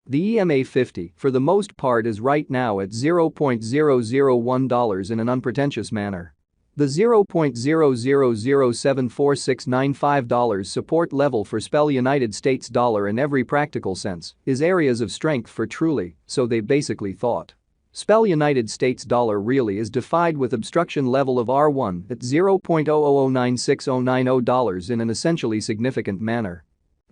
The EMA50, for the most part, is right now at $0.001 in an unpretentious manner. The $0.00074695 support level for spell United States dollar in every practical sense is areas of strength for truly, so they basically thought. Spell United States dollar really is defied with obstruction level of R1 at $0.00096090 in an essentially significant manner.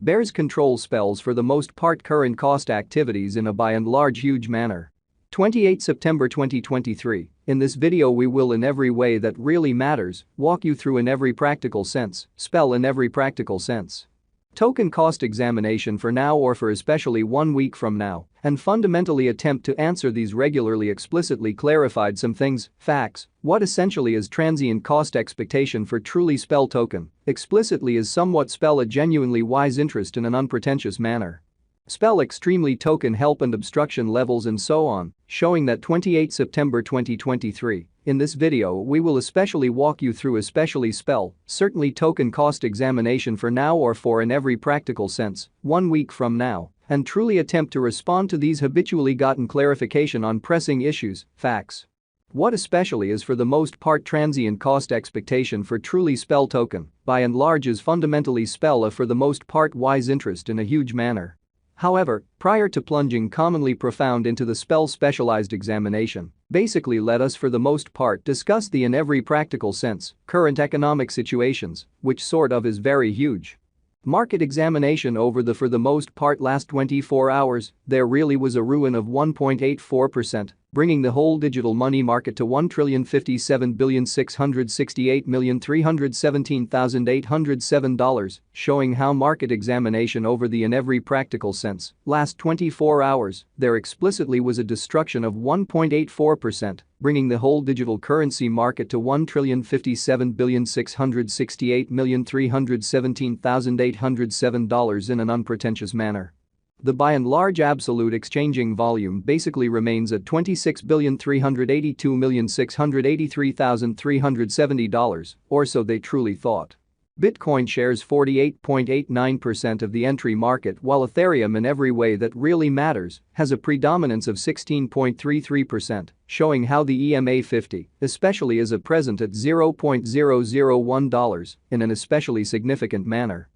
Bears control spells for the most part current cost activities in a by and large huge manner. 28 September 2023, in this video we will in every way that really matters walk you through in every practical sense, spell in every practical sense. Token cost examination for now or for especially 1 week from now, and fundamentally attempt to answer these regularly explicitly clarified some things, facts, what essentially is transient cost expectation for truly spell token, explicitly is somewhat spell a genuinely wise interest in an unpretentious manner. Spell extremely token help and obstruction levels and so on, showing that 28 September 2023. In this video we will especially walk you through especially spell, certainly token cost examination for now or for in every practical sense, 1 week from now, and truly attempt to respond to these habitually gotten clarification on pressing issues, facts. What especially is for the most part transient cost expectation for truly spell token, by and large is fundamentally spell a for the most part wise interest in a huge manner. However, prior to plunging commonly profound into the spell specialized examination, basically let us for the most part discuss the in every practical sense, current economic situations, which sort of is very huge. Market examination over the for the most part last 24 hours, there really was a ruin of 1.84%, bringing the whole digital money market to $1,057,668,317,807, showing how market examination over the in every practical sense, last 24 hours, there explicitly was a destruction of 1.84%, bringing the whole digital currency market to $1,057,668,317,807 in an unpretentious manner. The by and large absolute exchanging volume basically remains at $26,382,683,370, or so they truly thought. Bitcoin shares 48.89% of the entry market while Ethereum in every way that really matters has a predominance of 16.33%, showing how the EMA50 especially is at present at $0.001 in an especially significant manner.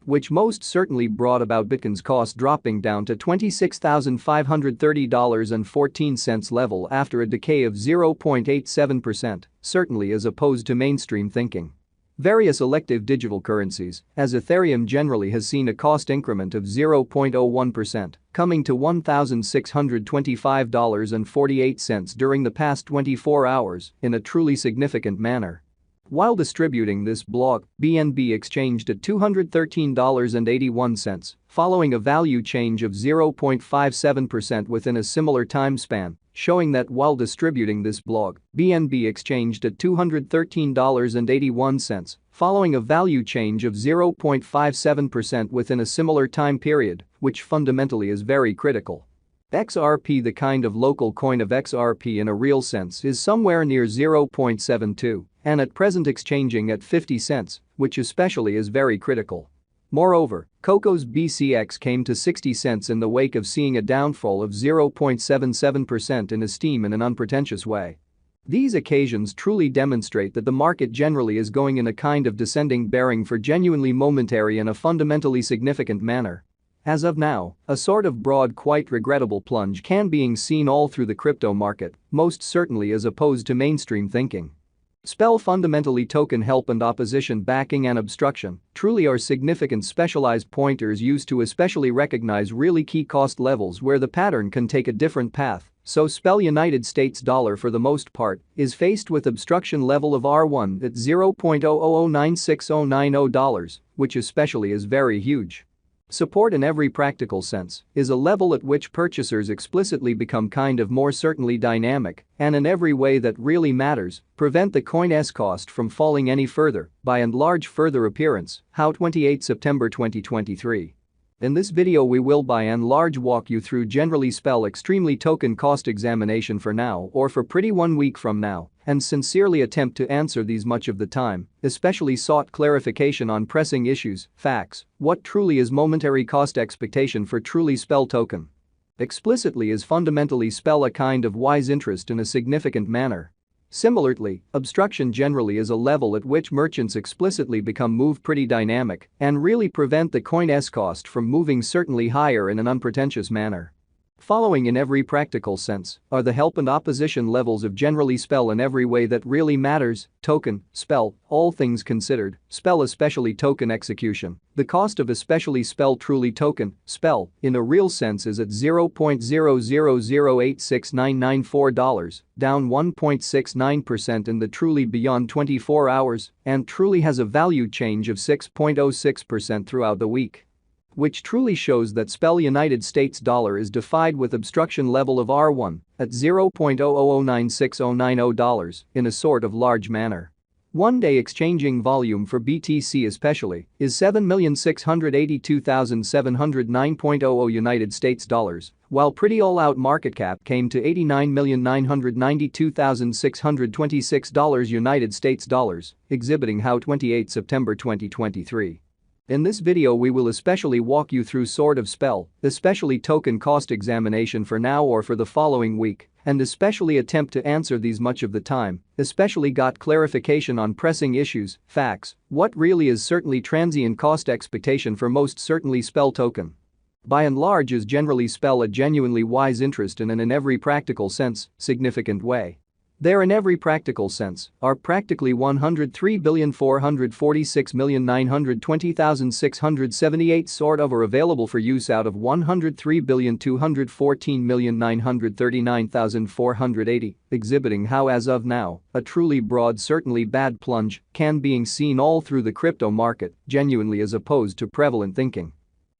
Which most certainly brought about Bitcoin's cost dropping down to $26,530.14 level after a decay of 0.87%, certainly as opposed to mainstream thinking. Various elective digital currencies, as Ethereum generally has seen a cost increment of 0.01%, coming to $1,625.48 during the past 24 hours in a truly significant manner. While distributing this block, BNB exchanged at $213.81, following a value change of 0.57% within a similar time span, showing that while distributing this block, BNB exchanged at $213.81, following a value change of 0.57% within a similar time period, which fundamentally is very critical. XRP, the kind of local coin of XRP in a real sense, is somewhere near 0.72 and at present exchanging at 50 cents, which especially is very critical. Moreover, Coco's BCX came to 60 cents in the wake of seeing a downfall of 0.77% in esteem in an unpretentious way. These occasions truly demonstrate that the market generally is going in a kind of descending bearing for genuinely momentary and a fundamentally significant manner. As of now, a sort of broad, quite regrettable plunge can being seen all through the crypto market, most certainly as opposed to mainstream thinking. Spell fundamentally token help and opposition backing and obstruction truly are significant specialized pointers used to especially recognize really key cost levels where the pattern can take a different path, so spell United States dollar for the most part is faced with obstruction level of R1 at $0.00096090, which especially is very huge. Support in every practical sense is a level at which purchasers explicitly become kind of more certainly dynamic and in every way that really matters, prevent the coin's cost from falling any further, by and large further appearance, how 28 September 2023. In this video we will by and large walk you through generally spell extremely token cost examination for now or for pretty 1 week from now and sincerely attempt to answer these much of the time, especially sought clarification on pressing issues, facts, what truly is momentary cost expectation for truly spell token. Explicitly is fundamentally spell a kind of wise interest in a significant manner. Similarly, obstruction generally is a level at which merchants explicitly become move pretty dynamic and really prevent the coin's cost from moving certainly higher in an unpretentious manner. Following in every practical sense are the help and opposition levels of generally spell in every way that really matters: token, spell, all things considered, spell especially token execution. The cost of especially spell truly token, spell, in a real sense is at $0.000869994, down 1.69% in the truly beyond 24 hours, and truly has a value change of 6.06% throughout the week. Which truly shows that spell United States dollar is defied with obstruction level of R1 at $0.000960990 in a sort of large manner. One-day exchanging volume for BTC especially is 7,682,709.00 United States dollars, while pretty all-out market cap came to $89,992,626 United States dollars, exhibiting how 28 September 2023. In this video we will especially walk you through sort of spell, especially token cost examination for now or for the following week, and especially attempt to answer these much of the time, especially got clarification on pressing issues, facts, what really is certainly transient cost expectation for most certainly spell token. By and large is generally spell a genuinely wise interest in every practical sense, significant way. There in every practical sense are practically 103,446,920,678 sort of are available for use out of 103,214,939,480, exhibiting how as of now, a truly broad certainly bad plunge can being seen all through the crypto market, genuinely as opposed to prevalent thinking.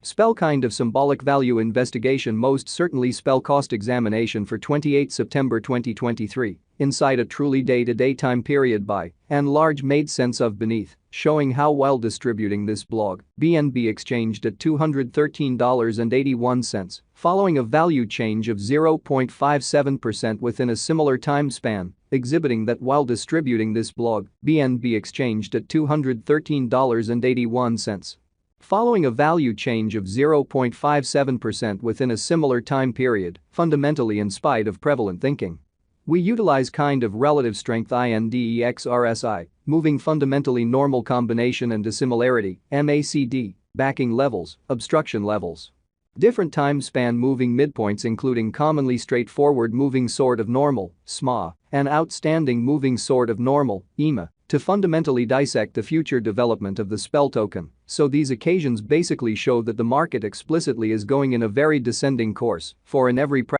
Spell kind of symbolic value investigation most certainly spell cost examination for 28 September 2023 inside a truly day-to-day time period by and large made sense of beneath, showing how while distributing this blog, BNB exchanged at $213.81 following a value change of 0.57% within a similar time span, exhibiting that while distributing this blog, BNB exchanged at $213.81. Following a value change of 0.57% within a similar time period, fundamentally in spite of prevalent thinking. We utilize kind of relative strength INDEX RSI, moving fundamentally normal combination and dissimilarity, MACD, backing levels, obstruction levels. Different time span moving midpoints including commonly straightforward moving sort of normal, SMA, and outstanding moving sort of normal, EMA, to fundamentally dissect the future development of the spell token, so these occasions basically show that the market explicitly is going in a very descending course, for in every